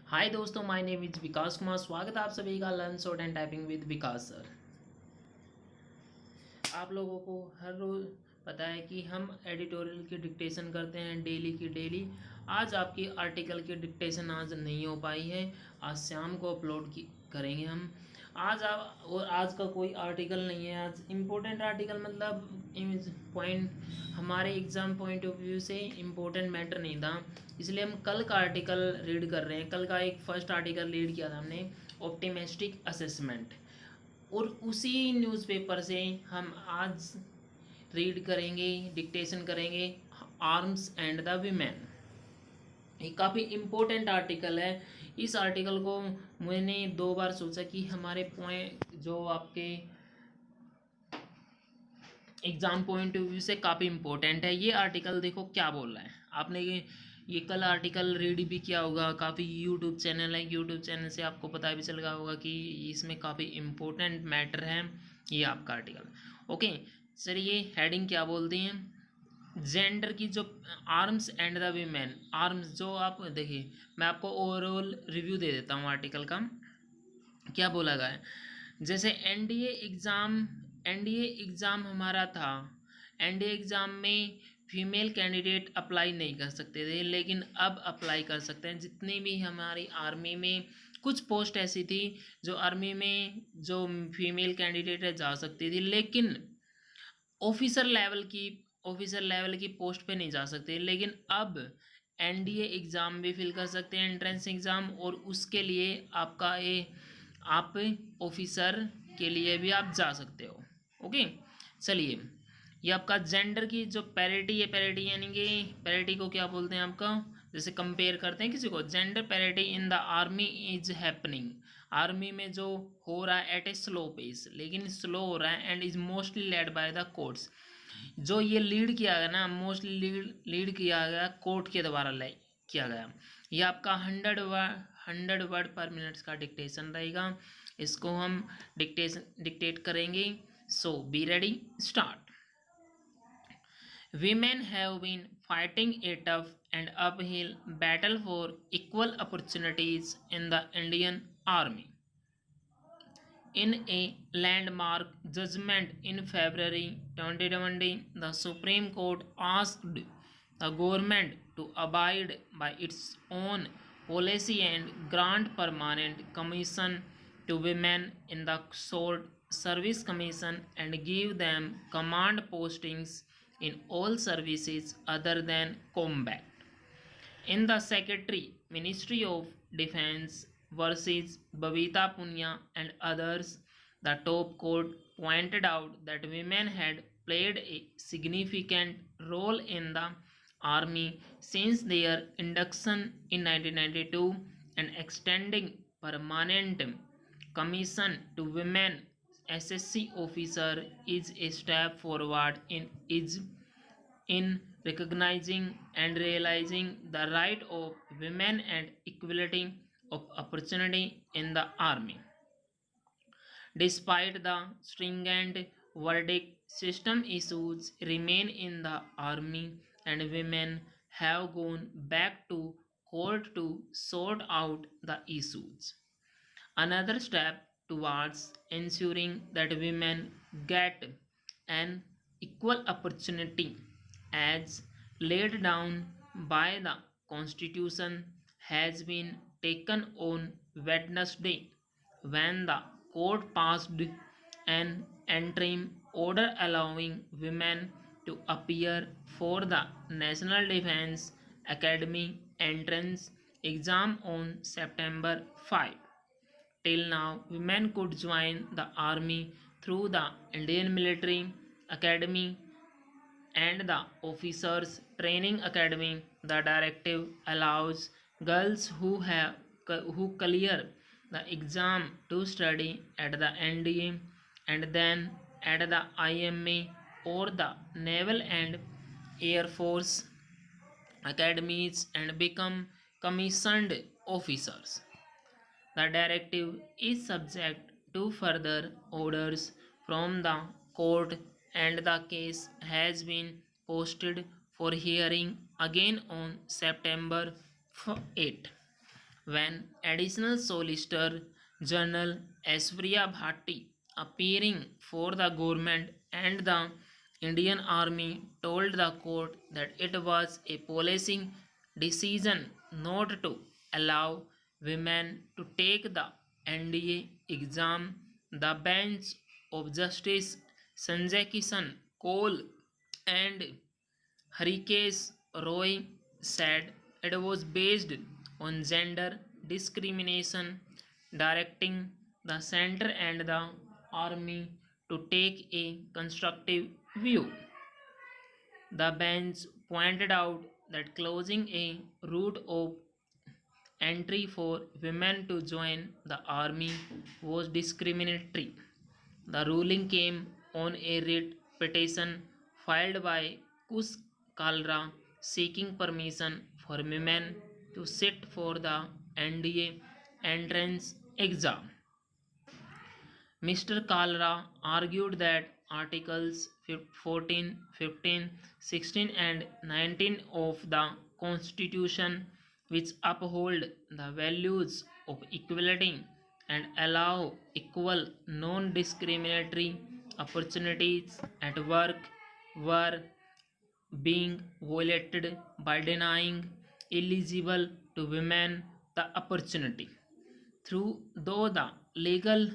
हाय दोस्तों, my name is विकास कुमार। स्वागत है आप सभी का learn short and typing with Vikas sir. आप लोगों को हर रोज़ पता है कि हम एडिटोरियल की डिक्टेशन करते हैं डेली की डेली। आज आपकी आर्टिकल की डिक्टेशन आज नहीं हो पाई है, आज शाम को अपलोड की करेंगे हम। आज आप और आज का कोई आर्टिकल नहीं है, आज इम्पोर्टेंट आर्टिकल मतलब पॉइंट हमारे एग्ज़ाम पॉइंट ऑफ व्यू से इम्पोर्टेंट मैटर नहीं था, इसलिए हम कल का आर्टिकल रीड कर रहे हैं। कल का एक फर्स्ट आर्टिकल रीड किया था हमने, ऑप्टिमिस्टिक असेसमेंट, और उसी न्यूज़पेपर से हम आज रीड करेंगे, डिक्टेशन करेंगे आर्म्स एंड द वीमेन। ये काफ़ी इम्पोर्टेंट आर्टिकल है। इस आर्टिकल को मैंने 2 बार सोचा कि हमारे पॉइंट जो आपके एग्ज़ाम पॉइंट ऑफ व्यू से काफ़ी इम्पोर्टेंट है। ये आर्टिकल देखो क्या बोल रहा है। आपने ये कल आर्टिकल रीड भी किया होगा। काफ़ी यूट्यूब चैनल है, यूट्यूब चैनल से आपको पता भी चल गया होगा कि इसमें काफ़ी इम्पोर्टेंट मैटर है ये आपका आर्टिकल। ओके, चलिए हेडिंग क्या बोलती हैं। जेंडर की जो arms and the women. Arms जो आप देखिए, मैं आपको ओवरऑल रिव्यू दे देता हूँ आर्टिकल का। क्या बोला गया है, जैसे एनडीए एग्ज़ाम हमारा था। एनडीए एग्ज़ाम में फीमेल कैंडिडेट अप्लाई नहीं कर सकते थे, लेकिन अब अप्लाई कर सकते हैं। जितनी भी हमारी आर्मी में कुछ पोस्ट ऐसी थी जो आर्मी में जो फीमेल कैंडिडेट है जा सकती थी, लेकिन ऑफिसर लेवल की पोस्ट पे नहीं जा सकते। लेकिन अब एनडीए एग्ज़ाम भी फिल कर सकते हैं, एंट्रेंस एग्ज़ाम, और उसके लिए आपका ये आप ऑफिसर के लिए भी आप जा सकते हो। ओके, चलिए, ये आपका जेंडर की जो पैरिटी है, पैरिटी यानी कि पैरिटी को क्या बोलते हैं आपका, जैसे कंपेयर करते हैं किसी को, gender parity in the army is happening. Army में जो हो रहा है एट ए स्लो पेस, लेकिन स्लो हो रहा है, and is mostly led by the courts. जो ये लीड किया गया ना, मोस्टली लीड किया गया कोर्ट के द्वारा किया गया। ये आपका 100 वर्ड पर मिनट का डिक्टेशन रहेगा। इसको हम डिक्टेट करेंगे। So be ready, start. Women have been fighting a tough and uphill battle for equal opportunities in the Indian Army. In a landmark judgment in February 2020, the Supreme Court asked the government to abide by its own policy and grant permanent commission to women in the Short Service Commission and give them command postings in all services other than combat. In the Secretary, Ministry of Defense versus Babita Punya and others, the top court pointed out that women had played a significant role in the army since their induction in 1992, and extending permanent commission to women SSC officer is a step forward in recognizing and realizing the right of women and equality of opportunity in the army. Despite the stringent verdict system, issues remain in the army, and women have gone back to court to sort out the issues. Another step towards ensuring that women get an equal opportunity, as laid down by the Constitution, has been taken on Wednesday when the court passed an interim order allowing women to appear for the National Defense Academy entrance exam on September 5. Till now, women could join the army through the Indian Military Academy and the Officers Training Academy. The directive allows girls who clear the exam to study at the NDA and then at the IMA or the Naval and Air Force academies and become commissioned officers. The directive is subject to further orders from the court, and the case has been posted for hearing again on September 8. when additional Solicitor General Aishwarya Bhatti, appearing for the government and the Indian Army, told the court that it was a policing decision not to allow women to take the NDA exam. The bench of Justice Sanjay Kishan Kaul and Harikesh Roy said it was based on gender discrimination, directing the center and the army to take a constructive view. The bench pointed out that closing a route of entry for women to join the army was discriminatory. The ruling came on a writ petition filed by Kus Kalra seeking permission for women to sit for the NDA entrance exam. Mr. Kalra argued that Articles 14, 15, 16, and 19 of the Constitution, which uphold the values of equality and allow equal non discriminatory opportunities at work, were being violated by denying eligible to women the opportunity. Though the legal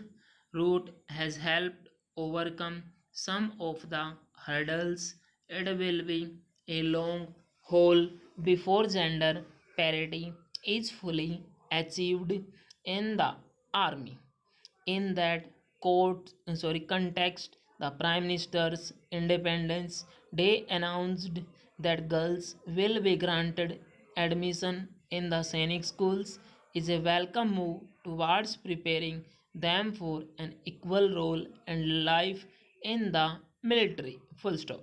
route has helped overcome some of the hurdles, it will be a long haul before gender parity is fully achieved in the army. In that context, the Prime Minister's Independence Day announced that girls will be granted admission in the Sainik schools is a welcome move towards preparing them for an equal role and life in the military. Full stop.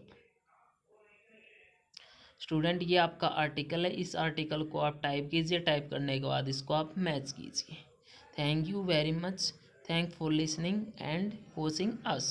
Student ये आपका article है, इस article को आप type कीजिए, type करने के बाद इसको आप मैच कीजिए. Thank you very much. Thank for listening and watching us.